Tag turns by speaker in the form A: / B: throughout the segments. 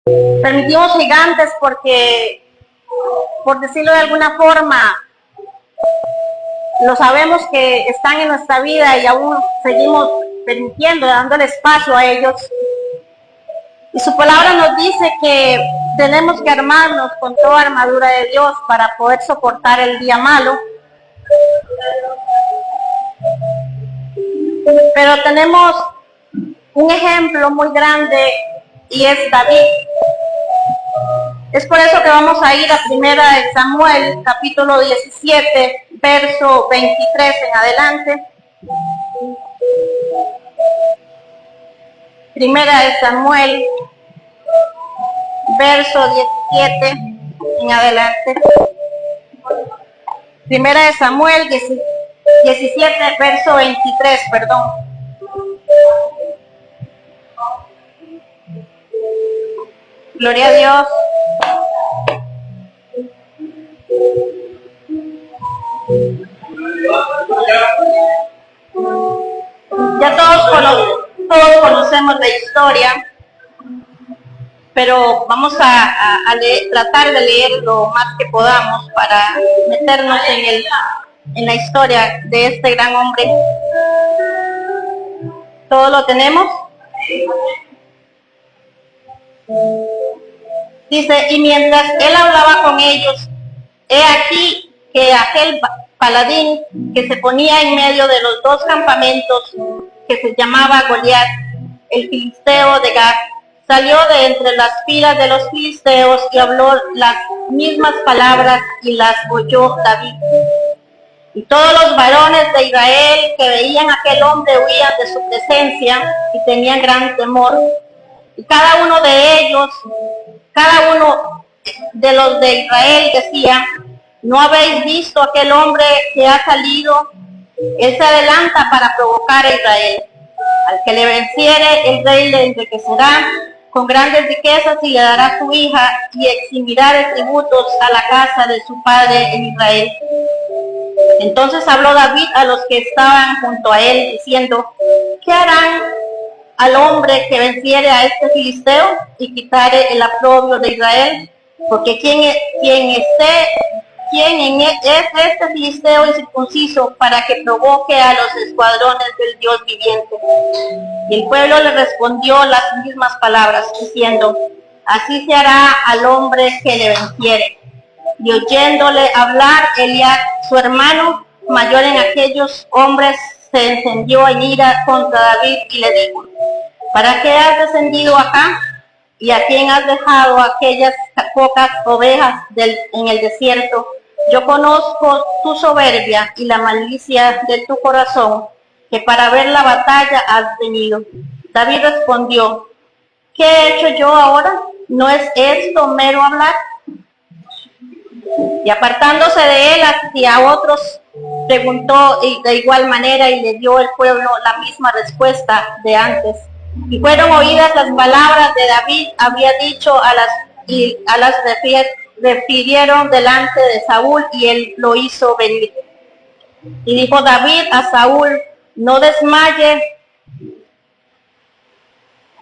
A: Permitimos gigantes porque, por decirlo de alguna forma, lo sabemos que están en nuestra vida y aún seguimos permitiendo, dándole espacio a ellos. Y su palabra nos dice que tenemos que armarnos con toda armadura de Dios para poder soportar el día malo. Pero tenemos un ejemplo muy grande y es David. Es por eso que vamos a ir a Primera de Samuel, capítulo 17, verso 23 en adelante. Primera de Samuel, verso 17 en adelante. Primera de Samuel 17, verso 23, perdón. Gloria a Dios. Ya todos conocemos la historia, pero vamos a tratar de leer lo más que podamos para meternos en la historia de este gran hombre. ¿Todo lo tenemos? Dice, y mientras él hablaba con ellos, he aquí que aquel paladín que se ponía en medio de los dos campamentos, que se llamaba Goliat, el filisteo de Gat, salió de entre las filas de los filisteos y habló las mismas palabras y las oyó David. Y todos los varones de Israel que veían a aquel hombre huían de su presencia y tenían gran temor. Y cada uno de los de Israel decía, ¿no habéis visto aquel hombre que ha salido? Él se adelanta para provocar a Israel. Al que le venciere, el rey le enriquecerá con grandes riquezas y le dará su hija y eximirá de tributos a la casa de su padre en Israel. Entonces habló David a los que estaban junto a él, diciendo, ¿qué harán al hombre que venciere a este filisteo y quitare el oprobio de Israel? Porque ¿quién es este filisteo incircunciso para que provoque a los escuadrones del Dios viviente? Y el pueblo le respondió las mismas palabras, diciendo, así se hará al hombre que le venciere. Y oyéndole hablar, Eliab, su hermano mayor en aquellos hombres, se encendió en ira contra David y le dijo, ¿para qué has descendido acá? ¿Y a quién has dejado aquellas pocas ovejas en el desierto? Yo conozco tu soberbia y la malicia de tu corazón, que para ver la batalla has venido. David respondió, ¿qué he hecho yo ahora? ¿No es esto mero hablar? Y apartándose de él hacia otros, preguntó de igual manera y le dio el pueblo la misma respuesta de antes. Y fueron oídas las palabras de David, había dicho a las refirieron delante de Saúl y él lo hizo venir. Y dijo David a Saúl, no desmaye.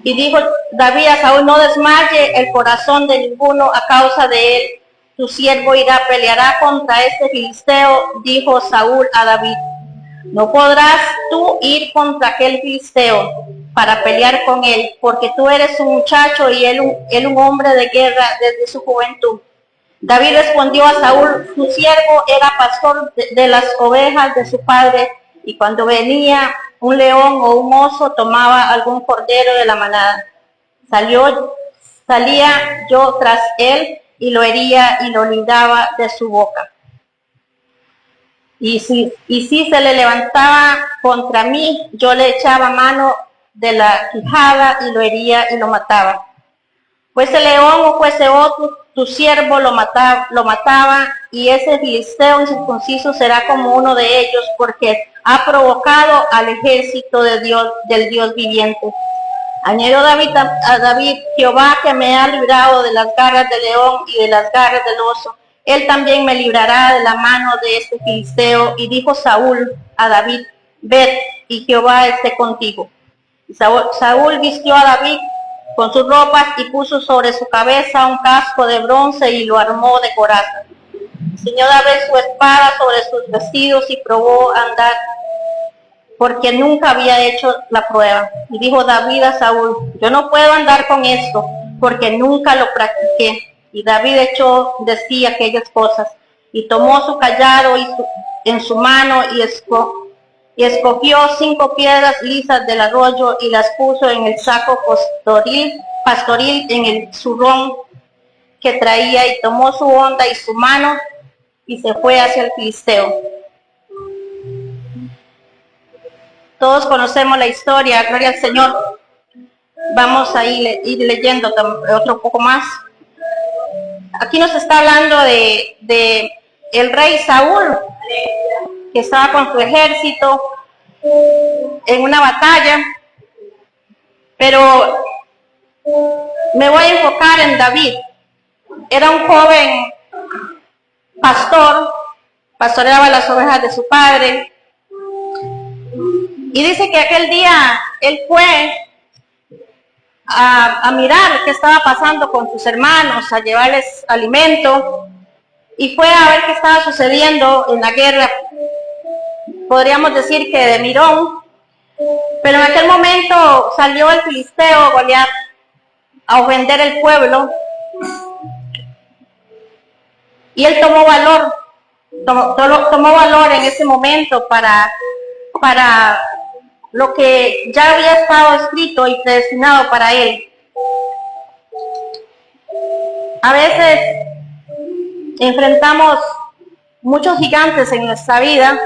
A: Y dijo David a Saúl, no desmaye el corazón de ninguno a causa de él. Tu siervo peleará contra este filisteo, dijo Saúl a David. No podrás tú ir contra aquel filisteo para pelear con él, porque tú eres un muchacho y él un hombre de guerra desde su juventud. David respondió a Saúl, su siervo era pastor de las ovejas de su padre, y cuando venía un león o un oso tomaba algún cordero de la manada. Salía yo tras él y lo hería y lo libraba de su boca. Y si se le levantaba contra mí, yo le echaba mano de la quijada y lo hería y lo mataba. Fuese león o fuese otro, tu siervo lo mataba, y ese filisteo incircunciso será como uno de ellos, porque ha provocado al ejército de Dios, del Dios viviente. Añadió David a David, Jehová que me ha librado de las garras del león y de las garras del oso, él también me librará de la mano de este filisteo. Y dijo Saúl a David, ved, y Jehová esté contigo. Y Saúl vistió a David con sus ropas y puso sobre su cabeza un casco de bronce y lo armó de coraza. Ciñó David su espada sobre sus vestidos y probó a andar, porque nunca había hecho la prueba. Y dijo David a Saúl: yo no puedo andar con esto, porque nunca lo practiqué. Y David echó de sí aquellas cosas, y tomó su cayado en su mano, y escogió 5 piedras lisas del arroyo, y las puso en el saco pastoril en el zurrón que traía, y tomó su honda y su mano, y se fue hacia el filisteo. Todos conocemos la historia, gloria al Señor. Vamos a ir leyendo otro poco más. Aquí nos está hablando de el rey Saúl, que estaba con su ejército en una batalla, pero me voy a enfocar en David. Era un joven pastor, pastoreaba las ovejas de su padre, y dice que aquel día él fue a mirar qué estaba pasando con sus hermanos, a llevarles alimento, y fue a ver qué estaba sucediendo en la guerra, podríamos decir que de mirón, pero en aquel momento salió el filisteo Goliat a ofender el pueblo, y él tomó valor en ese momento para lo que ya había estado escrito y predestinado para él. A veces enfrentamos muchos gigantes en nuestra vida.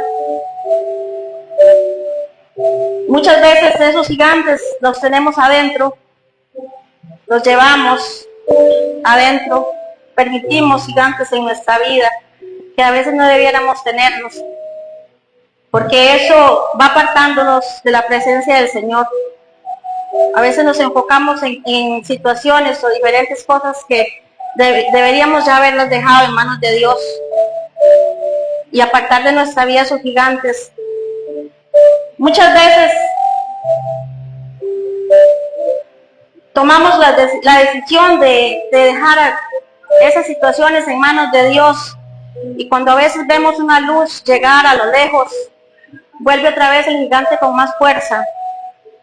A: Muchas veces esos gigantes los tenemos adentro, los llevamos adentro, permitimos gigantes en nuestra vida que a veces no debiéramos tenerlos, porque eso va apartándonos de la presencia del Señor. A veces nos enfocamos en situaciones o diferentes cosas que deberíamos ya haberlas dejado en manos de Dios y apartar de nuestra vida esos gigantes. Muchas veces tomamos la decisión de dejar esas situaciones en manos de Dios, y cuando a veces vemos una luz llegar a lo lejos, vuelve otra vez el gigante con más fuerza,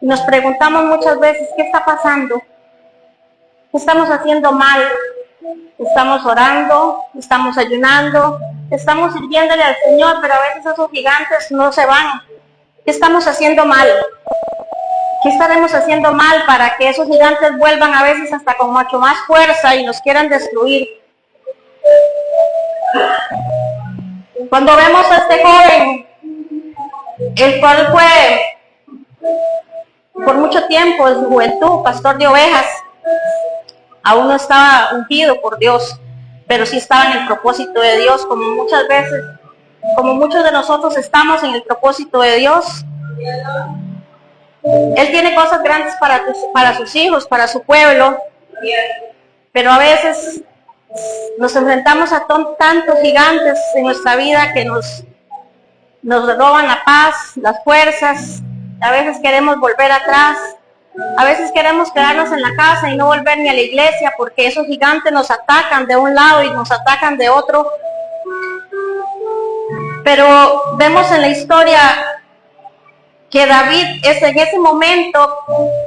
A: y nos preguntamos muchas veces: ¿qué está pasando? ¿Qué estamos haciendo mal? Estamos orando, estamos ayunando, estamos sirviéndole al Señor, pero a veces esos gigantes no se van. ¿Qué estamos haciendo mal? ¿Qué estaremos haciendo mal para que esos gigantes vuelvan a veces hasta con mucho más fuerza y nos quieran destruir? Cuando vemos a este joven, el cual fue por mucho tiempo en su juventud pastor de ovejas, aún no estaba ungido por Dios, pero sí estaba en el propósito de Dios, como muchas veces, como muchos de nosotros estamos en el propósito de Dios. Él tiene cosas grandes para sus hijos, para su pueblo, pero a veces nos enfrentamos a tantos gigantes en nuestra vida que nos roban la paz, las fuerzas. A veces queremos volver atrás, a veces queremos quedarnos en la casa y no volver ni a la iglesia, porque esos gigantes nos atacan de un lado y nos atacan de otro. Pero vemos en la historia que David es en ese momento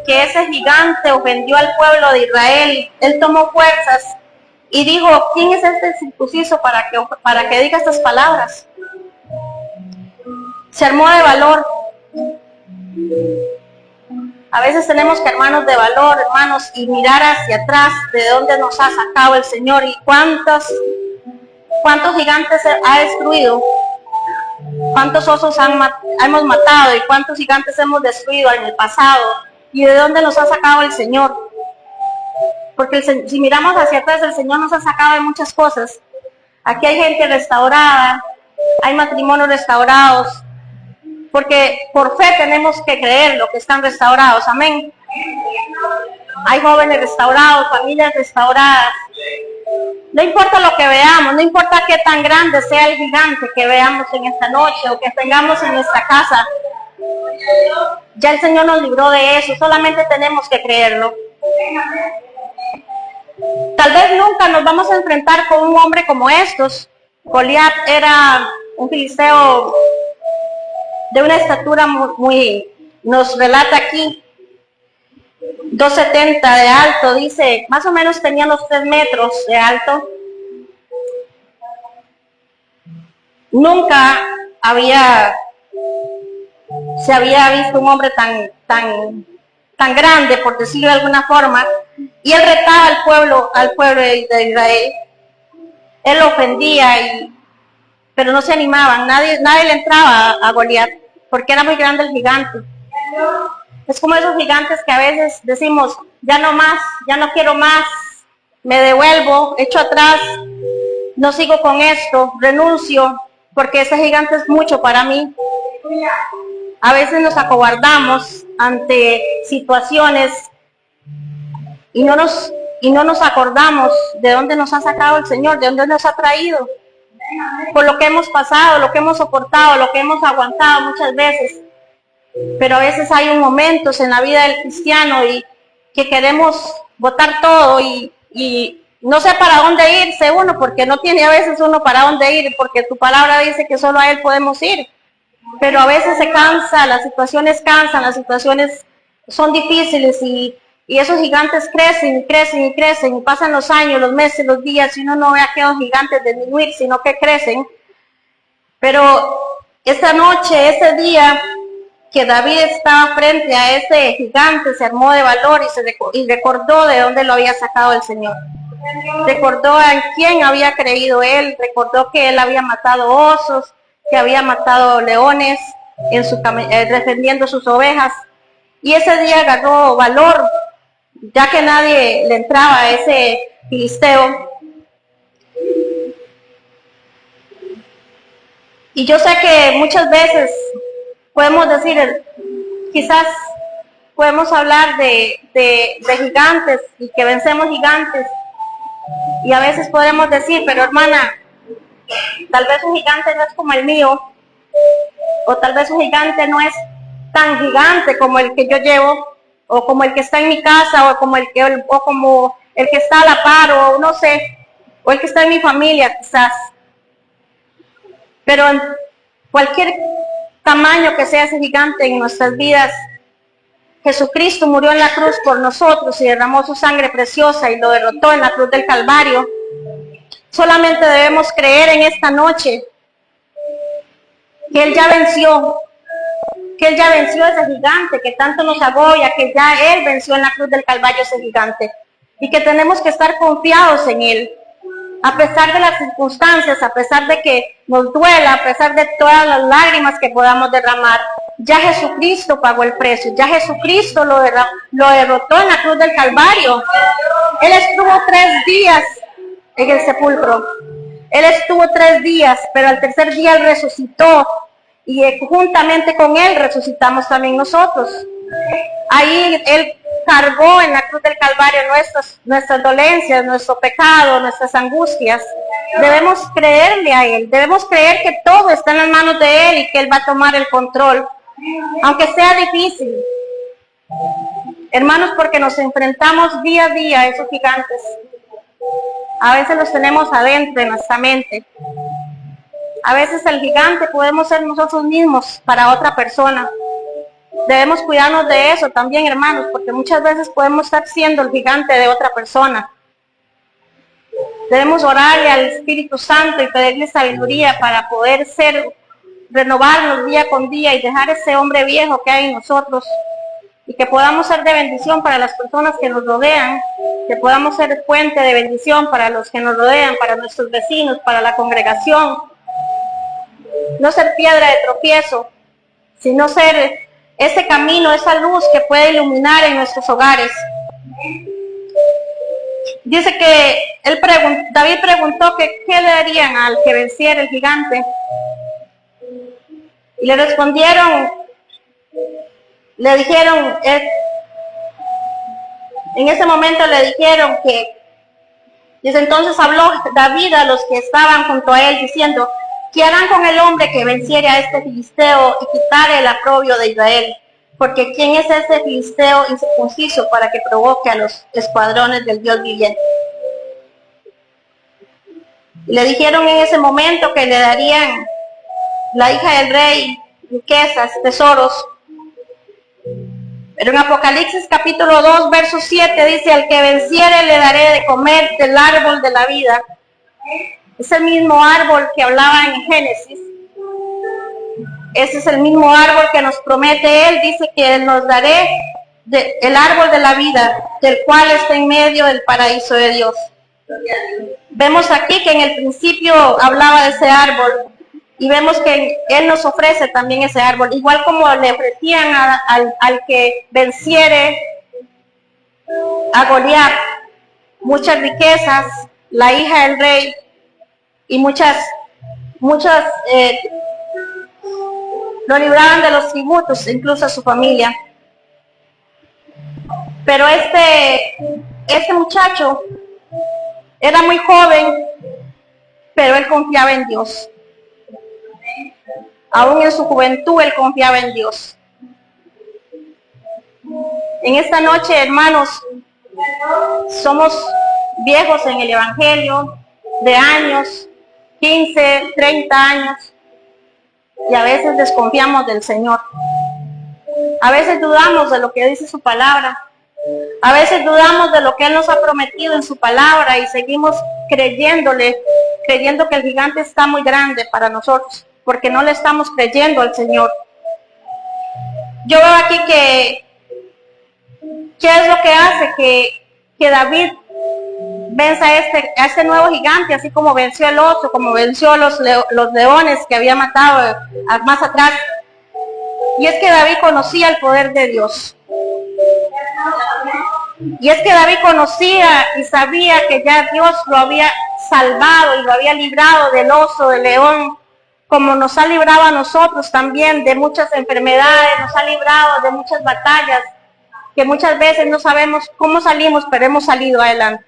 A: que ese gigante ofendió al pueblo de Israel. Él tomó fuerzas y dijo: ¿quién es este circunciso para que diga estas palabras? Se armó de valor. A veces tenemos que armarnos de valor, hermanos, y mirar hacia atrás de dónde nos ha sacado el Señor y cuántos gigantes ha destruido, cuántos osos hemos matado y cuántos gigantes hemos destruido en el pasado, y de dónde nos ha sacado el Señor. Porque si miramos hacia atrás, el Señor nos ha sacado de muchas cosas. Aquí hay gente restaurada, hay matrimonios restaurados, porque por fe tenemos que creer lo que están restaurados, amén. Hay jóvenes restaurados, familias restauradas. No importa lo que veamos, no importa qué tan grande sea el gigante que veamos en esta noche o que tengamos en nuestra casa, ya el Señor nos libró de eso, solamente tenemos que creerlo. Tal vez nunca nos vamos a enfrentar con un hombre como estos. Goliat era un filisteo de una estatura nos relata aquí, 2,70 de alto, dice, más o menos tenía los 3 metros de alto. Nunca se había visto un hombre tan grande, por decirlo de alguna forma, y él retaba al pueblo de Israel. Él lo ofendía, pero no se animaban, nadie le entraba a Goliat, porque era muy grande el gigante. Es como esos gigantes que a veces decimos, ya no más, ya no quiero más, me devuelvo, echo atrás, no sigo con esto, renuncio, porque ese gigante es mucho para mí. A veces nos acobardamos ante situaciones y no nos acordamos de dónde nos ha sacado el Señor, de dónde nos ha traído, por lo que hemos pasado, lo que hemos soportado, lo que hemos aguantado muchas veces. Pero a veces hay momentos en la vida del cristiano y que queremos botar todo y no sé para dónde irse uno, porque no tiene a veces uno para dónde ir, porque tu palabra dice que solo a Él podemos ir. Pero a veces se cansa, las situaciones cansan, las situaciones son difíciles y esos gigantes crecen y crecen y crecen y pasan los años, los meses, los días y uno no ve a aquellos gigantes disminuir, sino que crecen. Pero esta noche, ese día que David estaba frente a ese gigante, se armó de valor y recordó de dónde lo había sacado el Señor. Recordó en quién había creído él, recordó que él había matado osos, que había matado leones defendiendo sus ovejas. Y ese día agarró valor, ya que nadie le entraba a ese filisteo. Y yo sé que muchas veces podemos decir, quizás podemos hablar de gigantes y que vencemos gigantes. Y a veces podemos decir, pero hermana, tal vez un gigante no es como el mío, o tal vez un gigante no es tan gigante como el que yo llevo, o como el que está en mi casa, o como el que está a la par, o no sé, o el que está en mi familia quizás. Pero en cualquier tamaño que sea ese gigante en nuestras vidas, Jesucristo murió en la cruz por nosotros y derramó su sangre preciosa y lo derrotó en la cruz del Calvario. Solamente debemos creer en esta noche que Él ya venció, a ese gigante que tanto nos agobia, que ya Él venció en la cruz del Calvario ese gigante y que tenemos que estar confiados en Él. A pesar de las circunstancias, a pesar de que nos duela, a pesar de todas las lágrimas que podamos derramar, ya Jesucristo pagó el precio, ya Jesucristo lo derrotó en la cruz del Calvario. Él estuvo 3 días en el sepulcro. Él estuvo 3 días, pero al tercer día Él resucitó y juntamente con Él resucitamos también nosotros. Ahí Él cargó en la cruz del Calvario nuestras dolencias, nuestro pecado, nuestras angustias. Debemos creerle a Él, debemos creer que todo está en las manos de Él y que Él va a tomar el control, aunque sea difícil. Hermanos, porque nos enfrentamos día a día a esos gigantes. A veces los tenemos adentro en nuestra mente. A veces el gigante podemos ser nosotros mismos para otra persona. Debemos cuidarnos de eso también, hermanos, porque muchas veces podemos estar siendo el gigante de otra persona. Debemos orarle al Espíritu Santo y pedirle sabiduría para poder renovarnos día con día y dejar ese hombre viejo que hay en nosotros y que podamos ser de bendición para las personas que nos rodean, que podamos ser fuente de bendición para los que nos rodean, para nuestros vecinos, para la congregación. No ser piedra de tropiezo, sino ser ese camino, esa luz que puede iluminar en nuestros hogares. Dice que David preguntó que qué le darían al que venciera el gigante. Y le respondieron, le dijeron, en ese momento le dijeron que, desde entonces habló David a los que estaban junto a él diciendo, ¿qué harán con el hombre que venciere a este filisteo y quitare el oprobio de Israel? Porque ¿quién es ese filisteo incircunciso para que provoque a los escuadrones del Dios viviente? Y le dijeron en ese momento que le darían la hija del rey riquezas, tesoros. Pero en Apocalipsis capítulo 2, verso 7 dice: al que venciere le daré de comer del árbol de la vida. Es el mismo árbol que hablaba en Génesis. Ese es el mismo árbol que nos promete Él. Dice que nos daré el árbol de la vida, del cual está en medio del paraíso de Dios. Vemos aquí que en el principio hablaba de ese árbol, y vemos que Él nos ofrece también ese árbol, igual como le ofrecían al que venciere a Goliat muchas riquezas, la hija del rey, y muchas lo libraban de los tributos, incluso a su familia. Pero este muchacho era muy joven, pero él confiaba en Dios. Aún en su juventud él confiaba en Dios. En esta noche, hermanos, somos viejos en el Evangelio, de años, 15, 30 años, y a veces desconfiamos del Señor. A veces dudamos de lo que dice su palabra. A veces dudamos de lo que Él nos ha prometido en su palabra y seguimos creyéndole, creyendo que el gigante está muy grande para nosotros, porque no le estamos creyendo al Señor. Yo veo aquí que ¿qué es lo que hace que David venza a este nuevo gigante, así como venció el oso, como venció los leones que había matado más atrás? Y es que David conocía el poder de Dios. Y es que David conocía y sabía que ya Dios lo había salvado y lo había librado del oso, del león, como nos ha librado a nosotros también de muchas enfermedades, nos ha librado de muchas batallas, que muchas veces no sabemos cómo salimos, pero hemos salido adelante.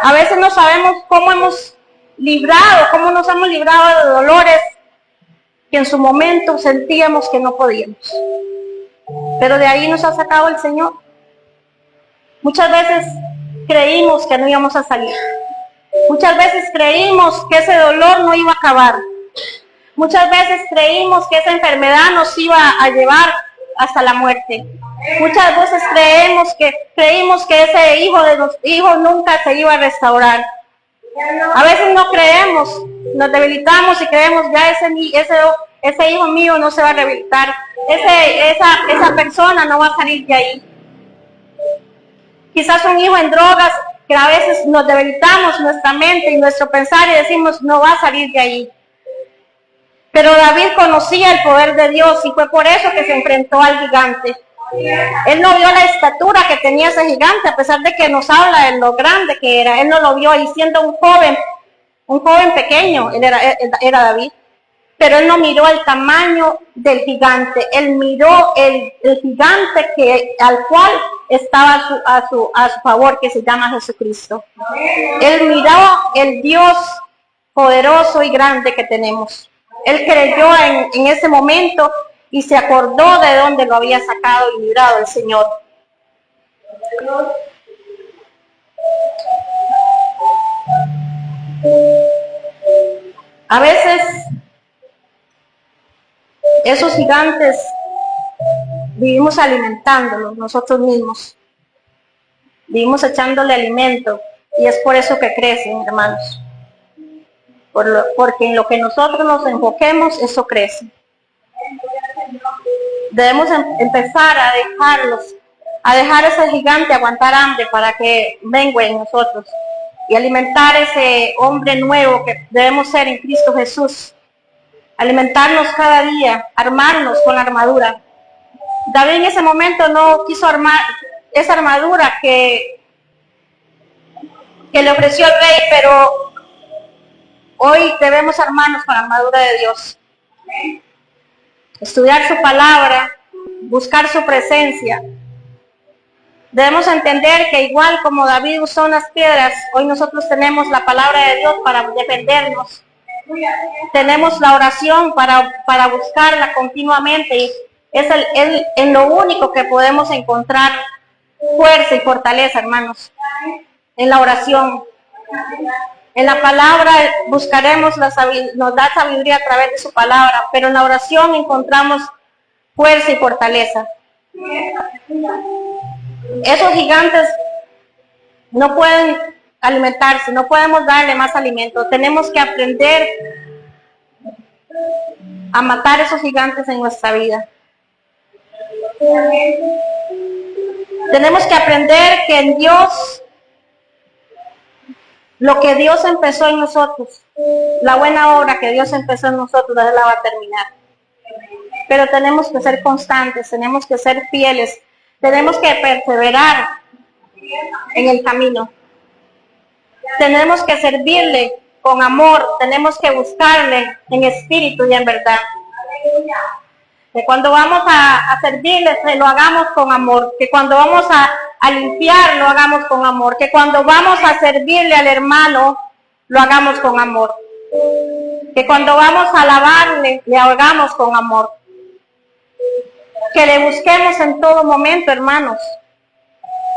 A: A veces no sabemos cómo nos hemos librado de dolores que en su momento sentíamos que no podíamos. Pero de ahí nos ha sacado el Señor. Muchas veces creímos que no íbamos a salir. Muchas veces creímos que ese dolor no iba a acabar. Muchas veces creímos que esa enfermedad nos iba a llevar hasta la muerte. Muchas veces creímos que ese hijo de los hijos nunca se iba a restaurar. A veces no creemos, nos debilitamos y creemos ya ese hijo mío no se va a rehabilitar. Esa persona no va a salir de ahí. Quizás un hijo en drogas, que a veces nos debilitamos nuestra mente y nuestro pensar y decimos no va a salir de ahí. Pero David conocía el poder de Dios y fue por eso que se enfrentó al gigante. Él no vio la estatura que tenía ese gigante, a pesar de que nos habla de lo grande que era. Él no lo vio, y siendo un joven pequeño, él era David. Pero él no miró el tamaño del gigante, él miró el gigante al cual estaba a su favor, que se llama Jesucristo. Él miró el Dios poderoso y grande que tenemos. Él creyó en ese momento y se acordó de dónde lo había sacado y librado el Señor. A veces esos gigantes vivimos alimentándolos nosotros mismos, vivimos echándole alimento, y es por eso que crecen, hermanos, porque en lo que nosotros nos enfoquemos, eso crece. Debemos empezar a dejar ese gigante aguantar hambre para que venga en nosotros y alimentar ese hombre nuevo que debemos ser en Cristo Jesús. Alimentarnos cada día, armarnos con la armadura. David en ese momento no quiso armar esa armadura que le ofreció el rey, pero hoy debemos armarnos con la armadura de Dios. Estudiar su palabra, buscar su presencia. Debemos entender que igual como David usó unas piedras, hoy nosotros tenemos la palabra de Dios para defendernos. Tenemos la oración para buscarla continuamente Es en lo único que podemos encontrar fuerza y fortaleza, hermanos. En la oración. En la palabra buscaremos nos da sabiduría a través de su palabra, pero en la oración encontramos fuerza y fortaleza. Esos gigantes no pueden alimentarse, no podemos darle más alimento. Tenemos que aprender a matar esos gigantes en nuestra vida. Tenemos que aprender que en Dios, lo que Dios empezó en nosotros, la buena obra que Dios empezó en nosotros, Él la va a terminar. Pero tenemos que ser constantes, tenemos que ser fieles, tenemos que perseverar en el camino. Tenemos que servirle con amor, tenemos que buscarle en espíritu y en verdad. Que cuando vamos a servirle, lo hagamos con amor. Que cuando vamos a limpiar, lo hagamos con amor. Que cuando vamos a servirle al hermano, lo hagamos con amor. Que cuando vamos a alabarle, le hagamos con amor. Que le busquemos en todo momento, hermanos.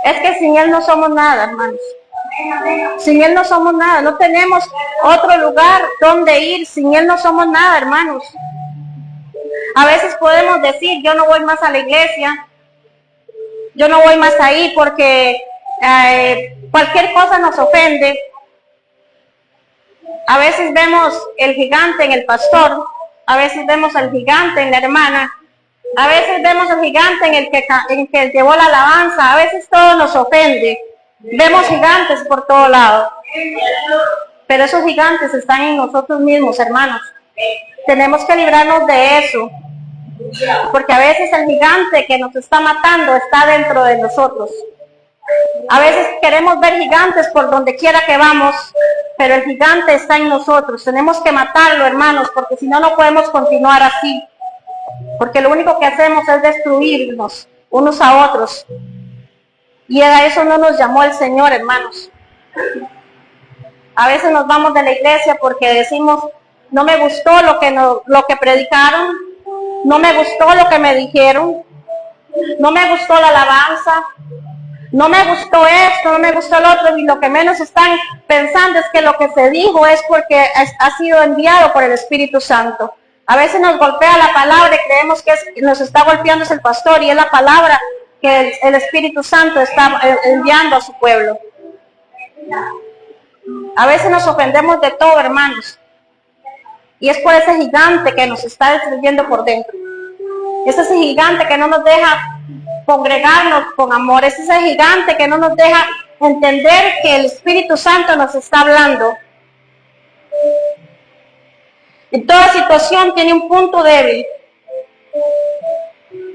A: Es que sin Él no somos nada, hermanos. Sin Él no somos nada. No tenemos otro lugar donde ir. Sin Él no somos nada, hermanos. A veces podemos decir, yo no voy más a la iglesia, yo no voy más ahí porque cualquier cosa nos ofende. A veces vemos el gigante en el pastor, a veces vemos el gigante en la hermana, a veces vemos el gigante en el que llevó la alabanza, a veces todo nos ofende. Vemos gigantes por todo lado, pero esos gigantes están en nosotros mismos, hermanos. Tenemos que librarnos de eso, porque a veces el gigante que nos está matando está dentro de nosotros. A veces queremos ver gigantes por donde quiera que vamos, pero el gigante está en nosotros. Tenemos que matarlo, hermanos, porque si no, no podemos continuar así. Porque lo único que hacemos es destruirnos unos a otros. Y a eso no nos llamó el Señor, hermanos. A veces nos vamos de la iglesia porque decimos, no me gustó lo que predicaron, no me gustó lo que me dijeron, no me gustó la alabanza, no me gustó esto, no me gustó el otro, y lo que menos están pensando es que lo que se dijo es porque ha sido enviado por el Espíritu Santo. A veces nos golpea la palabra y creemos que nos está golpeando es el pastor, y es la palabra que el Espíritu Santo está enviando a su pueblo. A veces nos ofendemos de todo, hermanos. Y es por ese gigante que nos está destruyendo por dentro. Es ese gigante que no nos deja congregarnos con amor. Es ese gigante que no nos deja entender que el Espíritu Santo nos está hablando. En toda situación tiene un punto débil.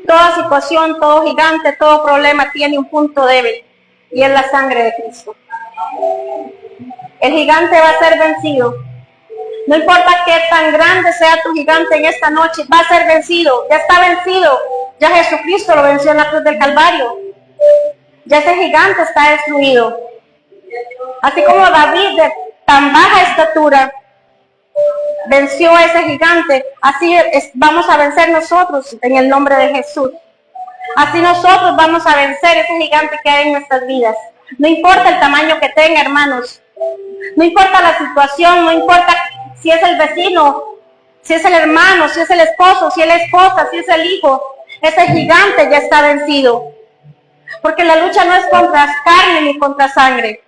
A: Toda situación, todo gigante, todo problema tiene un punto débil. Y es la sangre de Cristo. El gigante va a ser vencido. No importa qué tan grande sea tu gigante en esta noche, va a ser vencido, ya está vencido. Ya Jesucristo lo venció en la cruz del Calvario. Ya ese gigante está destruido. Así como David, de tan baja estatura, venció a ese gigante, así vamos a vencer nosotros en el nombre de Jesús. Así nosotros vamos a vencer ese gigante que hay en nuestras vidas. No importa el tamaño que tenga, hermanos. No importa la situación, no importa si es el vecino, si es el hermano, si es el esposo, si es la esposa, si es el hijo. Ese gigante ya está vencido. Porque la lucha no es contra carne ni contra sangre.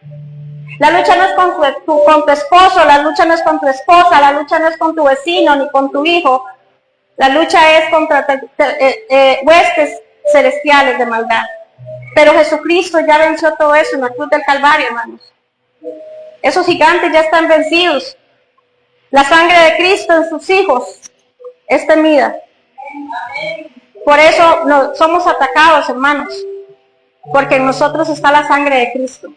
A: La lucha no es con tu esposo, la lucha no es con tu esposa, la lucha no es con tu vecino ni con tu hijo. La lucha es contra huestes celestiales de maldad. Pero Jesucristo ya venció todo eso en la cruz del Calvario, hermanos. Esos gigantes ya están vencidos. La sangre de Cristo en sus hijos es temida. Por eso no, somos atacados, hermanos. Porque en nosotros está la sangre de Cristo.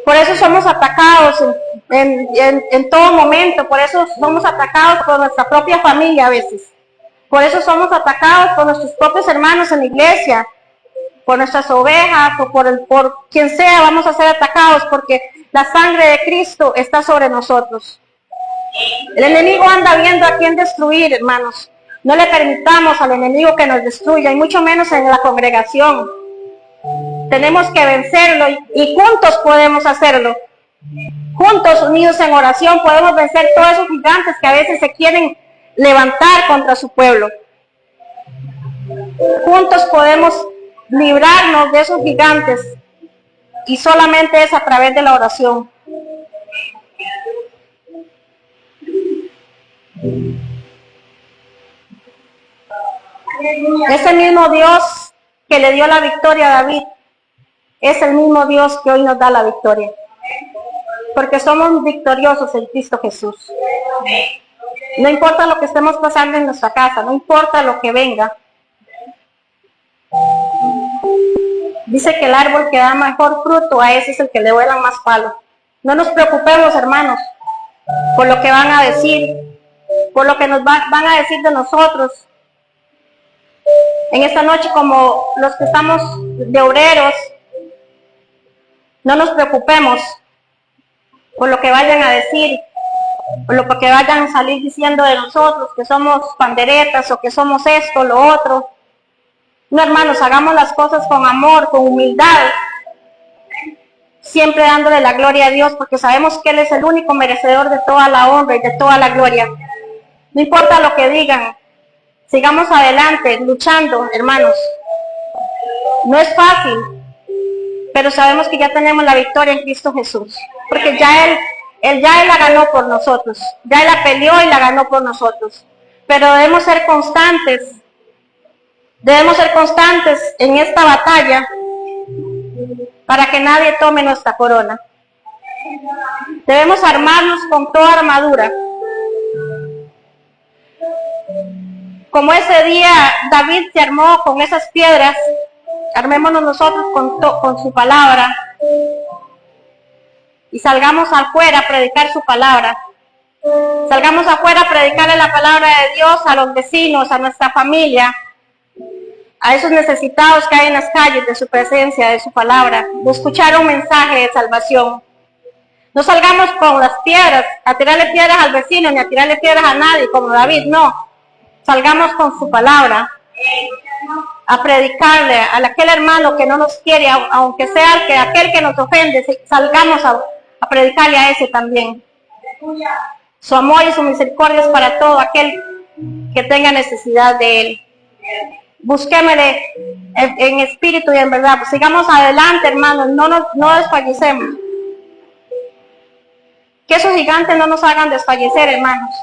A: Por eso somos atacados en todo momento. Por eso somos atacados por nuestra propia familia a veces. Por eso somos atacados por nuestros propios hermanos en la iglesia. Por nuestras ovejas o por quien sea vamos a ser atacados porque la sangre de Cristo está sobre nosotros. El enemigo anda viendo a quién destruir, hermanos. No le permitamos al enemigo que nos destruya, y mucho menos en la congregación. Tenemos que vencerlo y juntos podemos hacerlo. Juntos, unidos en oración, podemos vencer todos esos gigantes que a veces se quieren levantar contra su pueblo. Juntos podemos librarnos de esos gigantes, y solamente es a través de la oración. Ese mismo Dios que le dio la victoria a David es el mismo Dios que hoy nos da la victoria, porque somos victoriosos en Cristo Jesús. No importa lo que estemos pasando en nuestra casa, no importa lo que venga. Dice que el árbol que da mejor fruto, a ese es el que le vuelan más palos. No nos preocupemos, hermanos, por lo que van a decir, por lo que nos van a decir de nosotros. En esta noche, como los que estamos de obreros, no nos preocupemos por lo que vayan a decir, por lo que vayan a salir diciendo de nosotros, que somos panderetas o que somos esto, lo otro. No, hermanos, hagamos las cosas con amor, con humildad, siempre dándole la gloria a Dios, porque sabemos que Él es el único merecedor de toda la honra y de toda la gloria. No importa lo que digan, sigamos adelante, luchando, hermanos. No es fácil, pero sabemos que ya tenemos la victoria en Cristo Jesús, porque Él la ganó por nosotros, ya Él la peleó y la ganó por nosotros. Pero debemos ser constantes en esta batalla para que nadie tome nuestra corona. Debemos armarnos con toda armadura. Como ese día David se armó con esas piedras, armémonos nosotros con su palabra y salgamos afuera a predicar su palabra. Salgamos afuera a predicarle la palabra de Dios a los vecinos, a nuestra familia, a esos necesitados que hay en las calles de su presencia, de su palabra, de escuchar un mensaje de salvación. No salgamos con las piedras, a tirarle piedras al vecino, ni a tirarle piedras a nadie, como David, no. Salgamos con su palabra, a predicarle a aquel hermano que no nos quiere, aunque sea aquel que nos ofende, salgamos a predicarle a ese también. Su amor y su misericordia es para todo aquel que tenga necesidad de Él. Busquémosle en espíritu y en verdad. Pues sigamos adelante, hermanos, no desfallecemos. Que esos gigantes no nos hagan desfallecer, hermanos.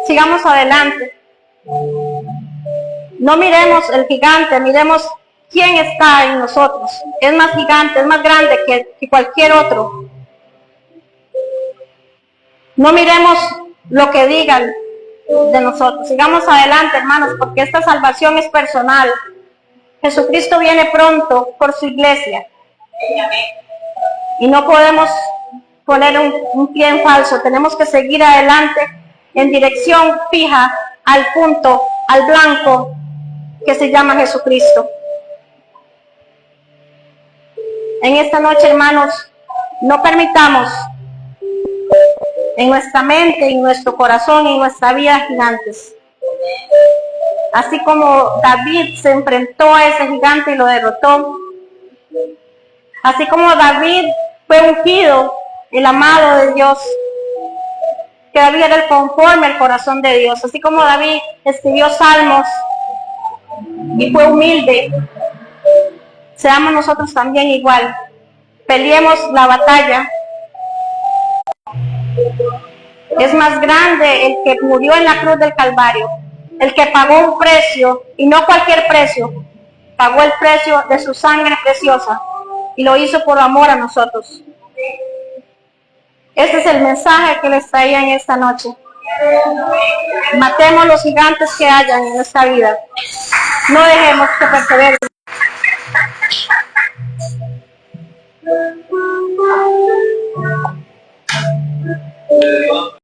A: Sigamos adelante. No miremos el gigante, miremos quién está en nosotros. Es más gigante, es más grande que cualquier otro. No miremos lo que digan de nosotros. Sigamos adelante, hermanos, porque esta salvación es personal. Jesucristo viene pronto por su iglesia. Y no podemos poner un pie en falso. Tenemos que seguir adelante en dirección fija al punto, al blanco, que se llama Jesucristo. En esta noche, hermanos, no permitamos en nuestra mente, en nuestro corazón, en nuestra vida gigantes. Así como David se enfrentó a ese gigante y lo derrotó, así como David fue ungido, el amado de Dios, que David era el conforme al corazón de Dios, así como David escribió salmos y fue humilde, seamos nosotros también igual. Peleemos la batalla. Es más grande el que murió en la cruz del Calvario, el que pagó un precio, y no cualquier precio, pagó el precio de su sangre preciosa, y lo hizo por amor a nosotros. Este es el mensaje que les traía en esta noche. Matemos los gigantes que hayan en esta vida. No dejemos que perseveren.